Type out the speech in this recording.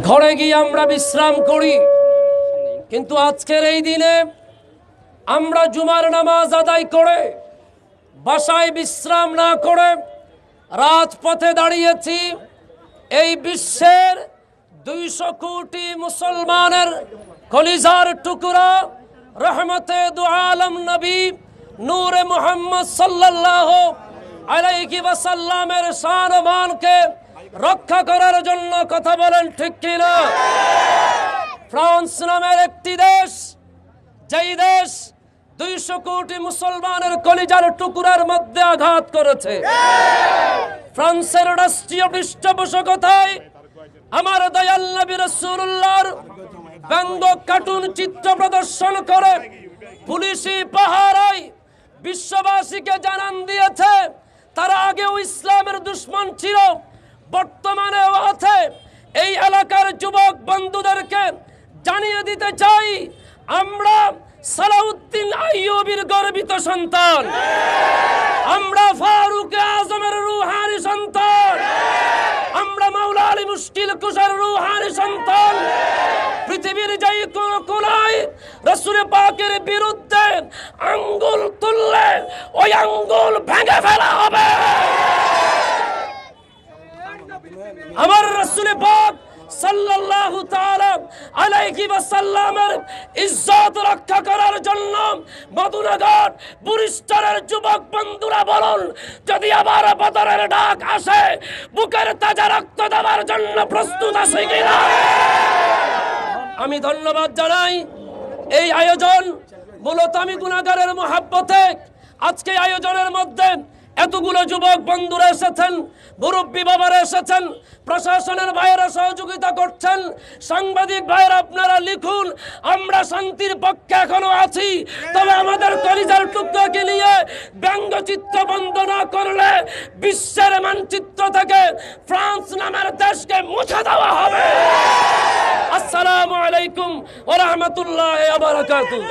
ঘরে গিয়ে আমরা বিশ্রাম করি, কিন্তু আজকের এই দিনে আমরা জুমার নামাজ আদায় করে বাসায় বিশ্রাম না করে রাজপথে দাঁড়িয়েছি। এই বিশ্বের 200 কোটি মুসলমানের কলিজার টুকরা রহমতে দু আলম নবী নূরে মুহাম্মদ সাল্লাল্লাহু আলাইহি ওয়াসাল্লামের শান ও মানকে রক্ষা করার জন্য। কথা বলেন ঠিক কিনা? ফ্রান্স নামের একটি দেশ, যেই দেশ 200 কোটি মুসলমানের কলিজার টুকরার মধ্যে আঘাত করেছে, ফ্রান্সের রাষ্ট্রীয় পৃষ্ঠপোষকতায় আমার দয়াল নবী রাসূলুল্লাহর ব্যঙ্গ কার্টুন চিত্র প্রদর্শন করে পুলিশি পাহারায় বিশ্ববাসীকে জানান দিয়েছে তারা আগেও ইসলামের দুশমন ছিল, বর্তমানেও আছে। এই এলাকার যুবক বন্ধুদেরকে জানিয়ে দিতে চাই, আমরা সালাউদ্দিন আইয়ুবীর গর্বিত সন্তান, আমরা ফারুক আজমের রূহানি সন্তান, আমরা মাওলা আলী মুশকিল কুশার রূহানি সন্তান। পৃথিবীর যেই কোনায় রাসূল পাকের বিরুদ্ধে আঙ্গুল তুললে ওই আঙ্গুল ভেঙে ফেলা হবে। আমার রাসূল পাক সাল্লাল্লাহু তাআলা আলাইহি ওয়াসাল্লামের ইজ্জত রক্ষা করার জন্য মদিনাঘাট বুরিস্টারের যুবক বন্ধুরা বলুন, যদি আবার বদরের ডাক আসে বুকের তাজা রক্ত দেওয়ার জন্য প্রস্তুত আছে কিনা? আমি ধন্যবাদ জানাই। এই আয়োজন মূলত আমি গুনাহগারের মহব্বতে আজকে আয়োজনের মধ্যে এতগুলো যুবক বন্ধুরা এসেছেন, মুরব্বী বাবারা এসেছেন, প্রশাসনের ভাইয়েরা সহযোগিতা করছেন, সাংবাদিক ভাইয়েরা আপনারা লিখুন। আমরা শান্তির পক্ষে এখনো আছি, তবে আমাদের কলিজার টুকরাকে নিয়ে ব্যঙ্গচিত্র বন্ধ না করলে বিশ্বের মানচিত্র থেকে ফ্রান্স নামের দেশকে মুছে দেওয়া হবে। আসসালামু আলাইকুম ওয়া রাহমাতুল্লাহি ওয়া বারাকাতুহু।